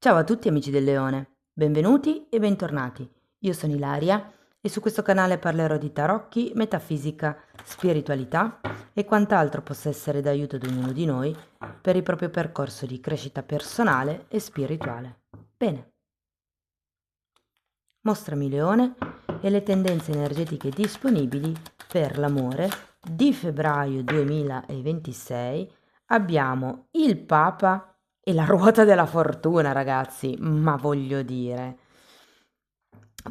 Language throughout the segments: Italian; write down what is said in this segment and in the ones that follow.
Ciao a tutti amici del Leone, benvenuti e bentornati. Io sono Ilaria e su questo canale parlerò di tarocchi, metafisica, spiritualità e quant'altro possa essere d'aiuto ad ognuno di noi per il proprio percorso di crescita personale e spirituale. Bene, mostrami Leone e le tendenze energetiche disponibili per l'amore di febbraio 2026. Abbiamo il Papa e la ruota della fortuna, ragazzi, ma voglio dire,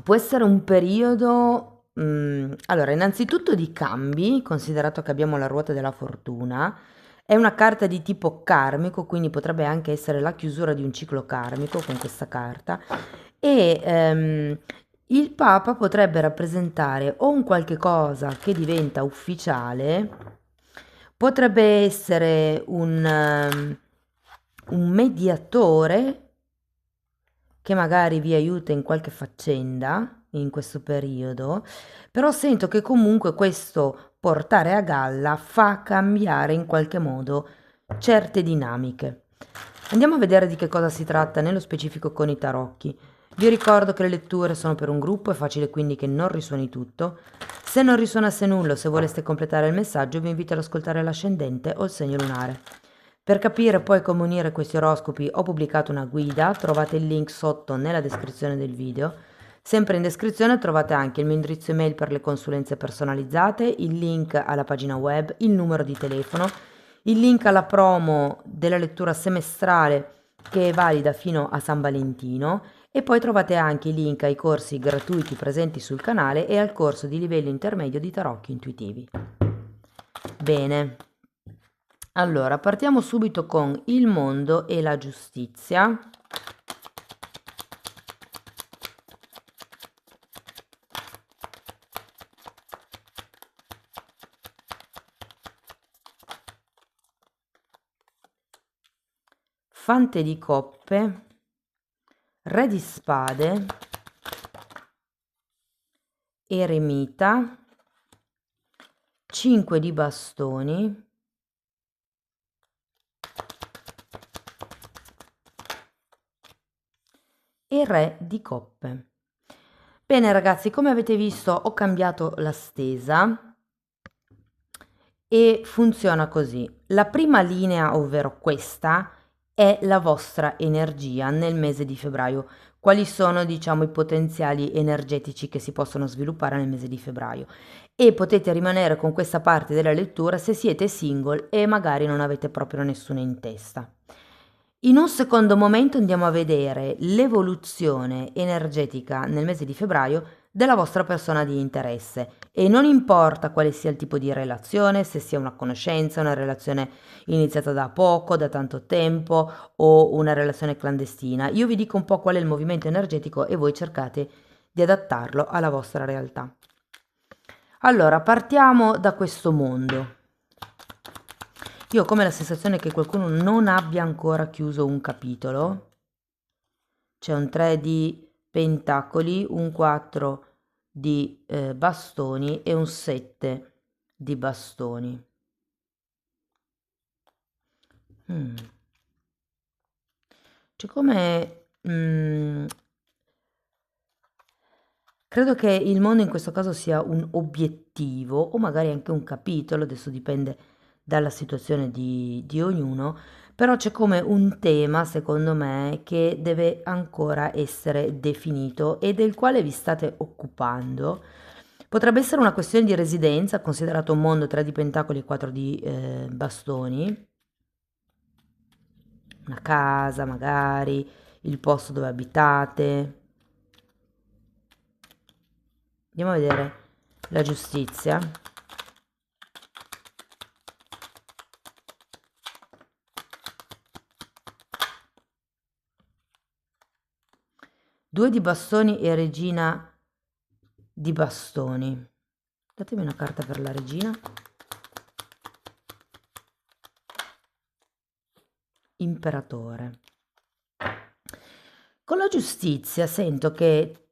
può essere un periodo, allora, innanzitutto di cambi, considerato che abbiamo la ruota della fortuna, è una carta di tipo karmico, quindi potrebbe anche essere la chiusura di un ciclo karmico con questa carta e il Papa potrebbe rappresentare o un qualche cosa che diventa ufficiale, potrebbe essere un mediatore che magari vi aiuta in qualche faccenda in questo periodo, però sento che comunque questo portare a galla fa cambiare in qualche modo certe dinamiche. Andiamo a vedere di che cosa si tratta nello specifico con i tarocchi. Vi ricordo che le letture sono per un gruppo, è facile quindi che non risuoni tutto. Se non risuonasse nulla o se voleste completare il messaggio, vi invito ad ascoltare l'ascendente o il segno lunare. Per capire poi come unire questi oroscopi ho pubblicato una guida, trovate il link sotto nella descrizione del video. Sempre in descrizione trovate anche il mio indirizzo email per le consulenze personalizzate, il link alla pagina web, il numero di telefono, il link alla promo della lettura semestrale che è valida fino a San Valentino e poi trovate anche i link ai corsi gratuiti presenti sul canale e al corso di livello intermedio di tarocchi intuitivi. Bene, allora partiamo subito con il mondo e la giustizia. Fante di coppe, re di spade, eremita, 5 di bastoni, e re di coppe. Bene ragazzi, come avete visto ho cambiato la stesa e funziona così. La prima linea, ovvero questa, è la vostra energia nel mese di febbraio. Quali sono, diciamo, i potenziali energetici che si possono sviluppare nel mese di febbraio. E potete rimanere con questa parte della lettura se siete single e magari non avete proprio nessuno in testa. In un secondo momento andiamo a vedere l'evoluzione energetica nel mese di febbraio della vostra persona di interesse e non importa quale sia il tipo di relazione, se sia una conoscenza, una relazione iniziata da poco, da tanto tempo o una relazione clandestina. Io vi dico un po' qual è il movimento energetico e voi cercate di adattarlo alla vostra realtà. Allora, partiamo da questo mondo. Io ho come la sensazione che qualcuno non abbia ancora chiuso un capitolo. C'è un 3 di pentacoli, un 4 di bastoni e un 7 di bastoni. C'è come... credo che il mondo in questo caso sia un obiettivo o magari anche un capitolo, adesso dipende dalla situazione di ognuno, però c'è come un tema, secondo me, che deve ancora essere definito e del quale vi state occupando. Potrebbe essere una questione di residenza, considerato un mondo 3 di pentacoli e 4 di bastoni, una casa magari, il posto dove abitate. Andiamo a vedere la giustizia. Due di bastoni e regina di bastoni. Datemi una carta per la regina. Imperatore. Con la giustizia sento che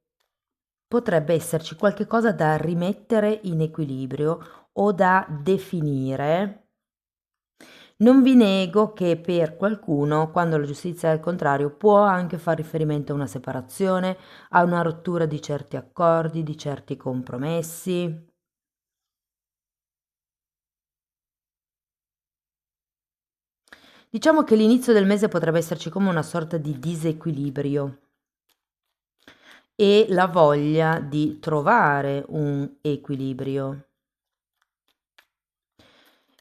potrebbe esserci qualche cosa da rimettere in equilibrio o da definire Non vi nego che per qualcuno, quando la giustizia è al contrario, può anche far riferimento a una separazione, a una rottura di certi accordi, di certi compromessi. Diciamo che l'inizio del mese potrebbe esserci come una sorta di disequilibrio e la voglia di trovare un equilibrio.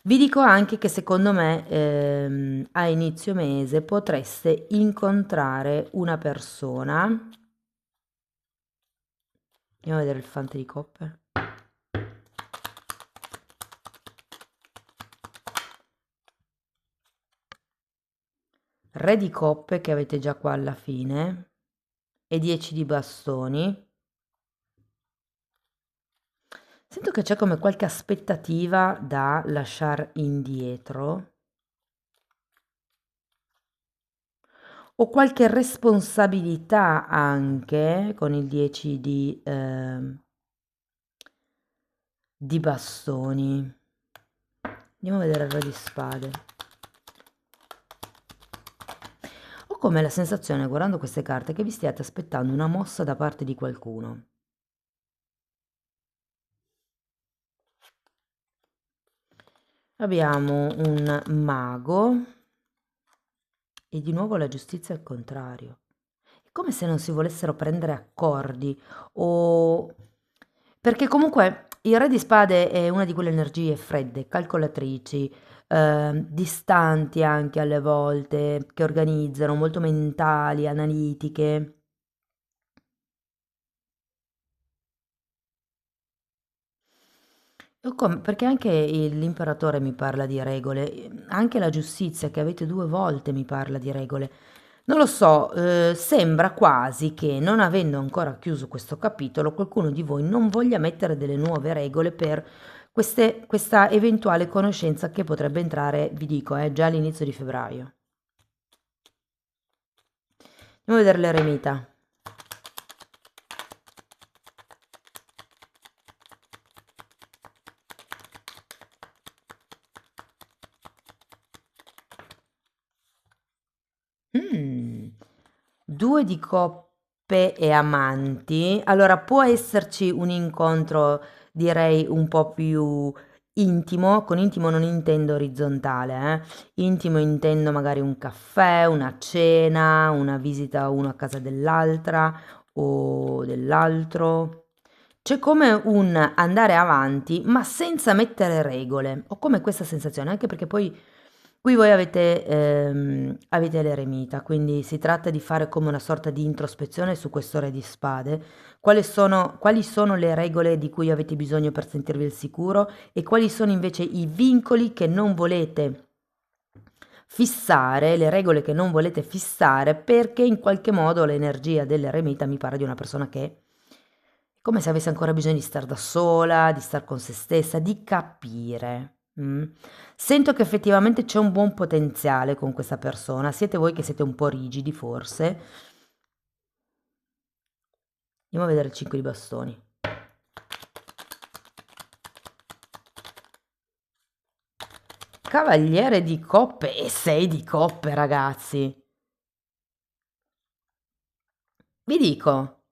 Vi dico anche che secondo me a inizio mese potreste incontrare una persona. Andiamo a vedere il fante di coppe. Re di coppe che avete già qua alla fine e 10 di bastoni. Sento che c'è come qualche aspettativa da lasciare indietro o qualche responsabilità anche con il 10 di bastoni. Andiamo a vedere il re di spade. Ho come la sensazione, guardando queste carte, che vi stiate aspettando una mossa da parte di qualcuno. Abbiamo un mago e di nuovo la giustizia al contrario. È come se non si volessero prendere accordi o... Perché comunque il re di spade è una di quelle energie fredde, calcolatrici, distanti anche alle volte, che organizzano, molto mentali, analitiche. Perché anche l'imperatore mi parla di regole, anche la giustizia che avete 2 volte mi parla di regole. Non lo so, sembra quasi che non avendo ancora chiuso questo capitolo, qualcuno di voi non voglia mettere delle nuove regole per questa eventuale conoscenza che potrebbe entrare, vi dico, già all'inizio di febbraio. Andiamo a vedere l'eremita. Mm. 2 di coppe e amanti. Allora, può esserci un incontro, direi, un po' più intimo. Con intimo non intendo orizzontale, Intimo intendo magari un caffè, una cena, una visita uno a casa dell'altra o dell'altro. C'è come un andare avanti, ma senza mettere regole. Ho come questa sensazione, anche perché poi qui voi avete l'eremita, quindi si tratta di fare come una sorta di introspezione su questo re di spade. Quali sono le regole di cui avete bisogno per sentirvi al sicuro e quali sono invece i vincoli che non volete fissare, le regole che non volete fissare, perché in qualche modo l'energia dell'eremita mi pare di una persona che è come se avesse ancora bisogno di star da sola, di star con se stessa, di capire. Sento che effettivamente c'è un buon potenziale con questa persona. Siete voi che siete un po' rigidi, forse. Andiamo a vedere il 5 di bastoni. Cavaliere di coppe e 6 di coppe, ragazzi. Vi dico,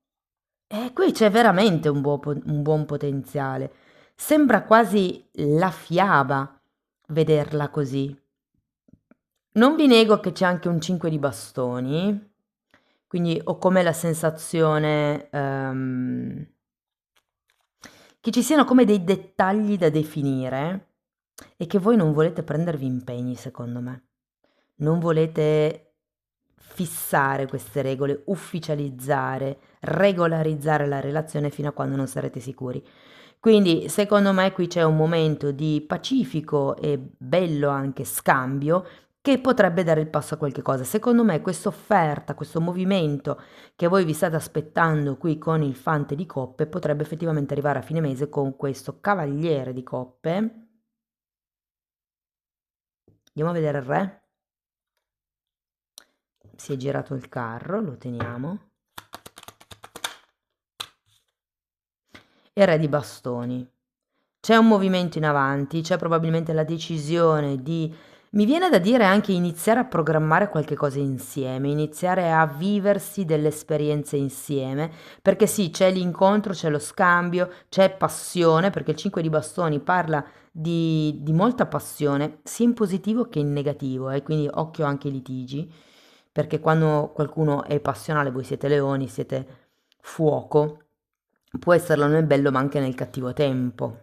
qui c'è veramente un buon potenziale. Sembra quasi la fiaba vederla così. Non vi nego che c'è anche un 5 di bastoni, quindi ho come la sensazione che ci siano come dei dettagli da definire e che voi non volete prendervi impegni, secondo me. Non volete fissare queste regole, ufficializzare, regolarizzare la relazione fino a quando non sarete sicuri. Quindi, secondo me, qui c'è un momento di pacifico e bello anche scambio che potrebbe dare il passo a qualche cosa. Secondo me, questa offerta, questo movimento che voi vi state aspettando qui con il fante di coppe potrebbe effettivamente arrivare a fine mese con questo cavaliere di coppe. Andiamo a vedere il re. Si è girato il carro, lo teniamo. E re di bastoni. C'è un movimento in avanti, c'è probabilmente la decisione di Mi viene da dire anche iniziare a programmare qualche cosa insieme, iniziare a viversi delle esperienze insieme, perché sì, c'è l'incontro, c'è lo scambio, c'è passione, perché il 5 di bastoni parla di molta passione, sia in positivo che in negativo, quindi occhio anche ai litigi, perché quando qualcuno è passionale, voi siete leoni, siete fuoco, può esserlo nel bello ma anche nel cattivo tempo.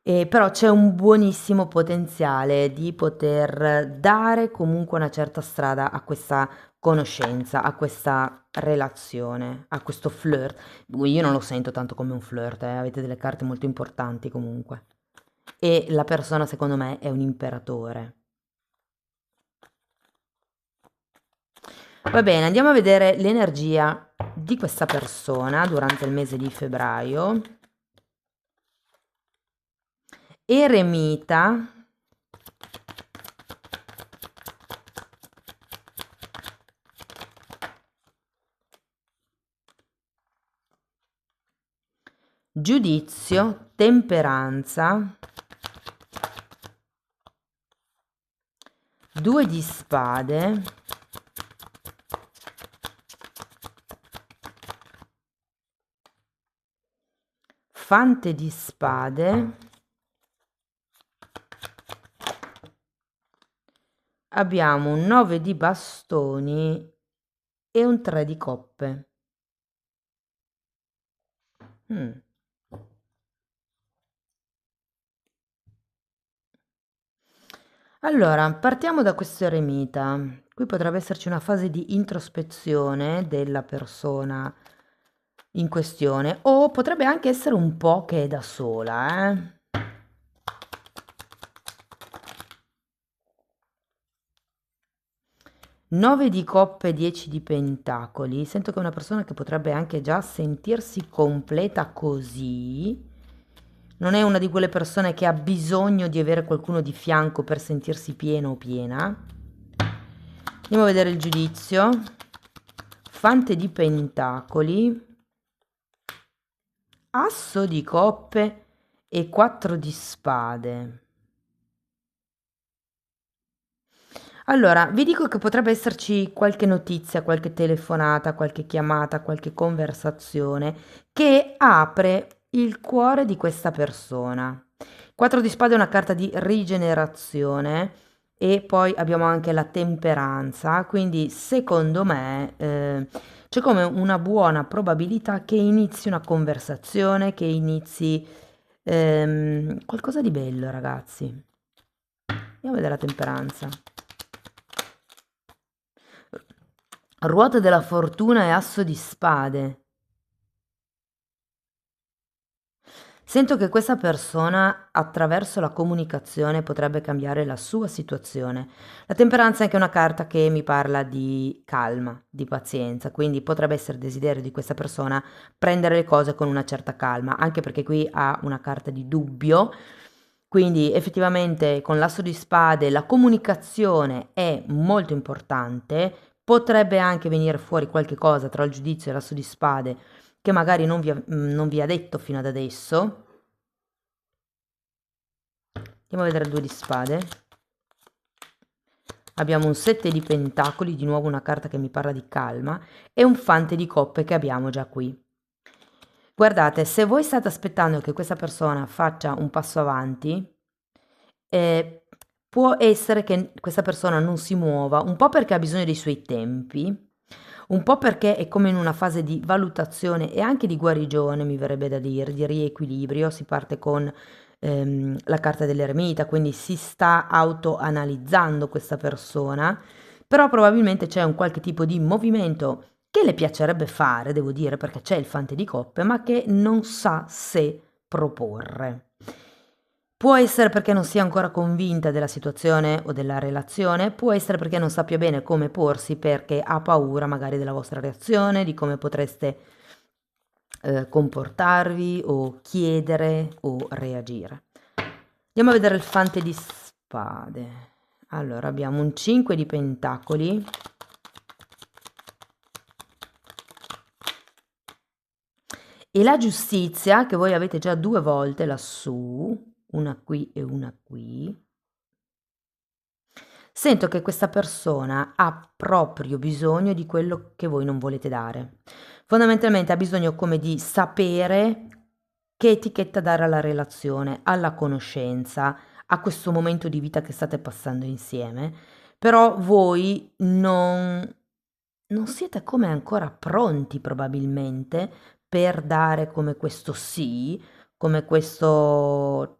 Però c'è un buonissimo potenziale di poter dare comunque una certa strada a questa conoscenza, a questa relazione, a questo flirt. Io non lo sento tanto come un flirt, avete delle carte molto importanti comunque. E la persona secondo me è un imperatore. Va bene, andiamo a vedere l'energia di questa persona durante il mese di febbraio. Eremita. Giudizio, temperanza, 2 di spade, fante di spade, abbiamo un 9 di bastoni e un 3 di coppe. Allora, partiamo da questo eremita. Qui potrebbe esserci una fase di introspezione della persona in questione, o potrebbe anche essere un po' che è da sola, 9 di coppe, 10 di pentacoli. Sento che è una persona che potrebbe anche già sentirsi completa così. Non è una di quelle persone che ha bisogno di avere qualcuno di fianco per sentirsi pieno o piena. Andiamo a vedere il giudizio. Fante di pentacoli, asso di coppe e 4 di spade. Allora, vi dico che potrebbe esserci qualche notizia, qualche telefonata, qualche chiamata, qualche conversazione che apre il cuore di questa persona. 4 di spade è una carta di rigenerazione e poi abbiamo anche la temperanza, quindi secondo me c'è come una buona probabilità che inizi una conversazione, che inizi qualcosa di bello, ragazzi. Andiamo a vedere la temperanza. Ruota della fortuna e asso di spade. Sento che questa persona attraverso la comunicazione potrebbe cambiare la sua situazione. La temperanza è anche una carta che mi parla di calma, di pazienza, quindi potrebbe essere desiderio di questa persona prendere le cose con una certa calma, anche perché qui ha una carta di dubbio. Quindi effettivamente con l'asso di spade la comunicazione è molto importante, potrebbe anche venire fuori qualche cosa tra il giudizio e l'asso di spade che magari non vi ha detto fino ad adesso. Andiamo a vedere il 2 di spade. Abbiamo un 7 di pentacoli, di nuovo una carta che mi parla di calma, e un fante di coppe che abbiamo già qui. Guardate, se voi state aspettando che questa persona faccia un passo avanti, può essere che questa persona non si muova, un po' perché ha bisogno dei suoi tempi, un po' perché è come in una fase di valutazione e anche di guarigione, mi verrebbe da dire, di riequilibrio. Si parte con la carta dell'eremita, quindi si sta autoanalizzando questa persona, però probabilmente c'è un qualche tipo di movimento che le piacerebbe fare, devo dire, perché c'è il fante di coppe, ma che non sa se proporre. Può essere perché non sia ancora convinta della situazione o della relazione, può essere perché non sappia bene come porsi, perché ha paura magari della vostra reazione, di come potreste comportarvi o chiedere o reagire. Andiamo a vedere il fante di spade. Allora, abbiamo un 5 di pentacoli, e la giustizia, che voi avete già 2 volte lassù, una qui e una qui. Sento che questa persona ha proprio bisogno di quello che voi non volete dare. Fondamentalmente ha bisogno come di sapere che etichetta dare alla relazione, alla conoscenza, a questo momento di vita che state passando insieme, però voi non siete come ancora pronti probabilmente per dare come questo sì, come questo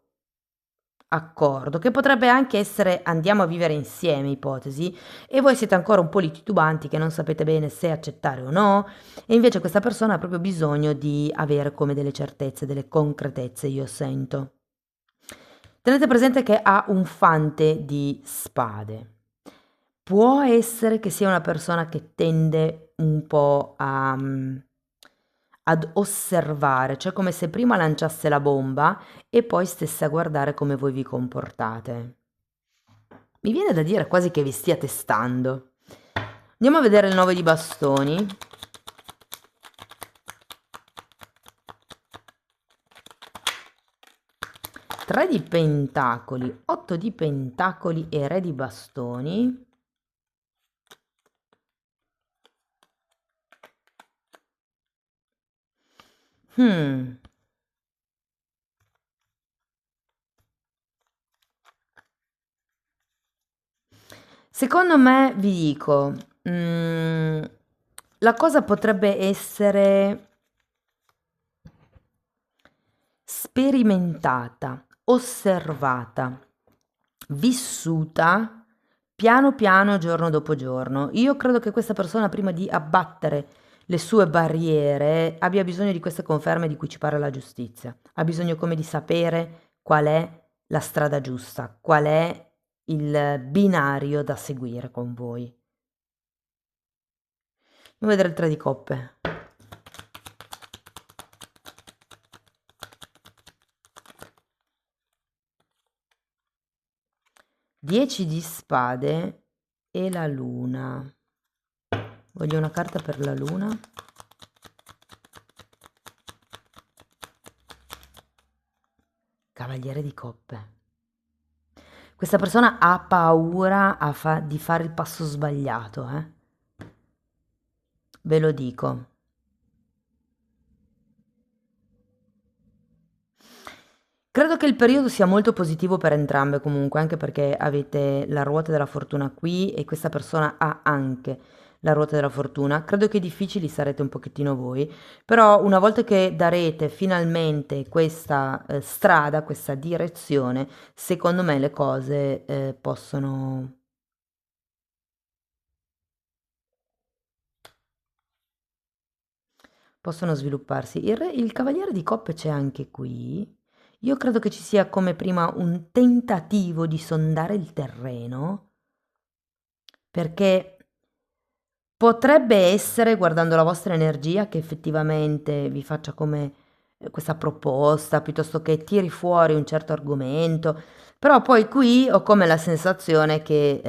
accordo, che potrebbe anche essere andiamo a vivere insieme, ipotesi, e voi siete ancora un po' lì titubanti che non sapete bene se accettare o no, e invece questa persona ha proprio bisogno di avere come delle certezze, delle concretezze, io sento. Tenete presente che ha un fante di spade. Può essere che sia una persona che tende un po' ad osservare, cioè come se prima lanciasse la bomba e poi stesse a guardare come voi vi comportate. Mi viene da dire quasi che vi stia testando. Andiamo a vedere il 9 di bastoni. Tre di pentacoli, 8 di pentacoli e re di bastoni. Secondo me, vi dico, la cosa potrebbe essere sperimentata, osservata, vissuta piano piano, giorno dopo giorno. Io credo che questa persona, prima di abbattere le sue barriere, abbia bisogno di queste conferme di cui ci parla la giustizia. Ha bisogno come di sapere qual è la strada giusta, qual è il binario da seguire con voi. Andiamo a vedere il 3 di coppe. Dieci di spade e la luna. Voglio una carta per la luna. Cavaliere di coppe. Questa persona ha paura di fare il passo sbagliato, ve lo dico. Credo che il periodo sia molto positivo per entrambe comunque, anche perché avete la ruota della fortuna qui e questa persona ha anche la ruota della fortuna. Credo che difficili sarete un pochettino voi, però una volta che darete finalmente questa strada, questa direzione, secondo me le cose possono svilupparsi. Il cavaliere di coppe c'è anche qui. Io credo che ci sia come prima un tentativo di sondare il terreno, perché potrebbe essere, guardando la vostra energia, che effettivamente vi faccia come questa proposta, piuttosto che tiri fuori un certo argomento, però poi qui ho come la sensazione che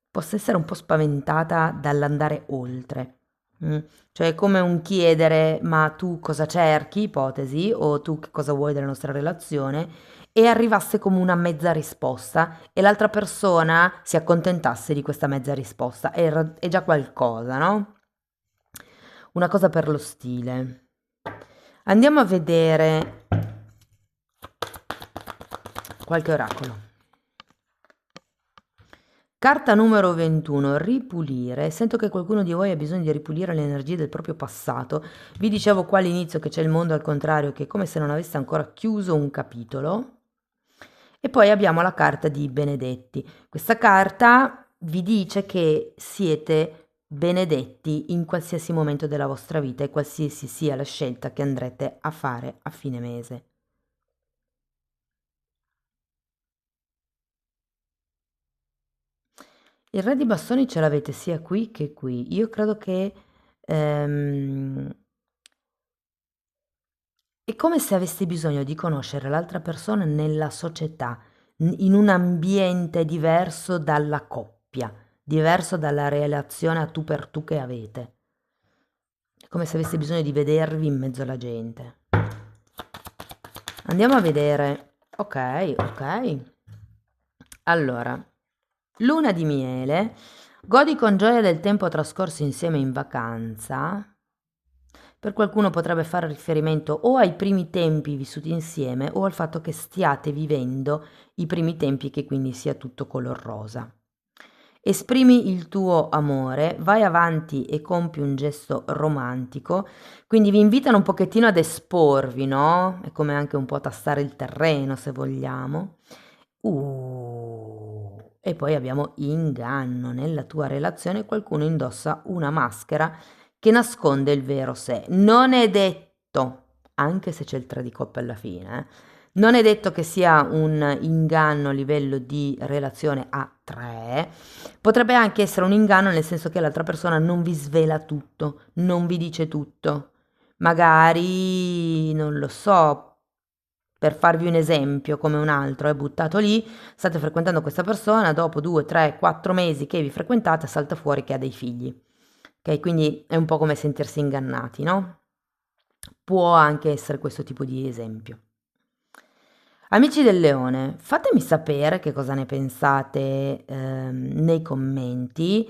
possa essere un po' spaventata dall'andare oltre. Cioè è come un chiedere: ma tu cosa cerchi, ipotesi, o tu che cosa vuoi della nostra relazione, e arrivasse come una mezza risposta e l'altra persona si accontentasse di questa mezza risposta. È già qualcosa, no? Una cosa per lo stile. Andiamo a vedere qualche oracolo. Carta numero 21, ripulire. Sento che qualcuno di voi ha bisogno di ripulire le energie del proprio passato. Vi dicevo qua all'inizio che c'è il mondo al contrario, che è come se non avesse ancora chiuso un capitolo. E poi abbiamo la carta di benedetti. Questa carta vi dice che siete benedetti in qualsiasi momento della vostra vita e qualsiasi sia la scelta che andrete a fare a fine mese. Il re di bastoni ce l'avete sia qui che qui. Io credo che è come se avessi bisogno di conoscere l'altra persona nella società, in un ambiente diverso dalla coppia, diverso dalla relazione a tu per tu che avete. È come se avessi bisogno di vedervi in mezzo alla gente. Andiamo a vedere. Ok, ok. Allora, luna di miele. Godi con gioia del tempo trascorso insieme in vacanza. Per qualcuno potrebbe fare riferimento o ai primi tempi vissuti insieme o al fatto che stiate vivendo i primi tempi e che quindi sia tutto color rosa. Esprimi il tuo amore, vai avanti e compi un gesto romantico, quindi vi invitano un pochettino ad esporvi, no? È come anche un po' tastare il terreno, se vogliamo. E poi abbiamo inganno. Nella tua relazione qualcuno indossa una maschera che nasconde il vero sé. Non è detto, anche se c'è il 3 di coppe alla fine, non è detto che sia un inganno a livello di relazione a 3, potrebbe anche essere un inganno nel senso che l'altra persona non vi svela tutto, non vi dice tutto. Magari, non lo so, per farvi un esempio come un altro, è buttato lì, state frequentando questa persona, dopo 2, 3, 4 mesi che vi frequentate salta fuori che ha dei figli. Ok, quindi è un po' come sentirsi ingannati, no? Può anche essere questo tipo di esempio. Amici del Leone, fatemi sapere che cosa ne pensate nei commenti.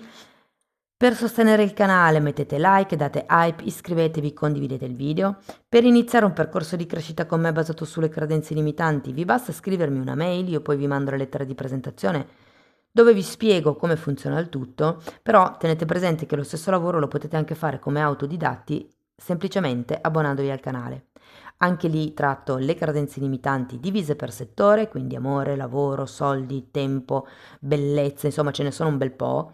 Per sostenere il canale mettete like, date hype, iscrivetevi, condividete il video. Per iniziare un percorso di crescita con me basato sulle credenze limitanti vi basta scrivermi una mail, io poi vi mando la lettera di presentazione dove vi spiego come funziona il tutto, però tenete presente che lo stesso lavoro lo potete anche fare come autodidatti semplicemente abbonandovi al canale. Anche lì tratto le credenze limitanti divise per settore, quindi amore, lavoro, soldi, tempo, bellezza, insomma ce ne sono un bel po'.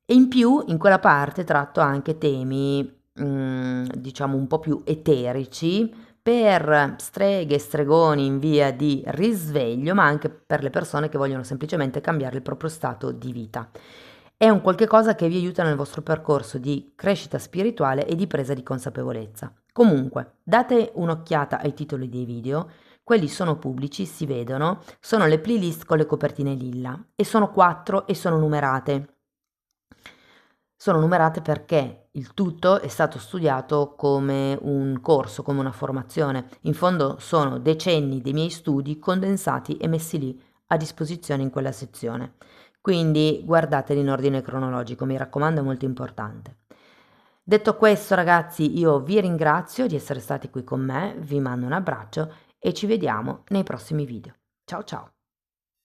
E in più in quella parte tratto anche temi, diciamo un po' più eterici per streghe, stregoni in via di risveglio, ma anche per le persone che vogliono semplicemente cambiare il proprio stato di vita. È un qualche cosa che vi aiuta nel vostro percorso di crescita spirituale e di presa di consapevolezza. Comunque, date un'occhiata ai titoli dei video, quelli sono pubblici, si vedono, sono le playlist con le copertine lilla e sono 4 e sono numerate. Sono numerate perché il tutto è stato studiato come un corso, come una formazione. In fondo sono decenni dei miei studi condensati e messi lì a disposizione in quella sezione. Quindi guardateli in ordine cronologico, mi raccomando, è molto importante. Detto questo, ragazzi, io vi ringrazio di essere stati qui con me, vi mando un abbraccio e ci vediamo nei prossimi video. Ciao ciao!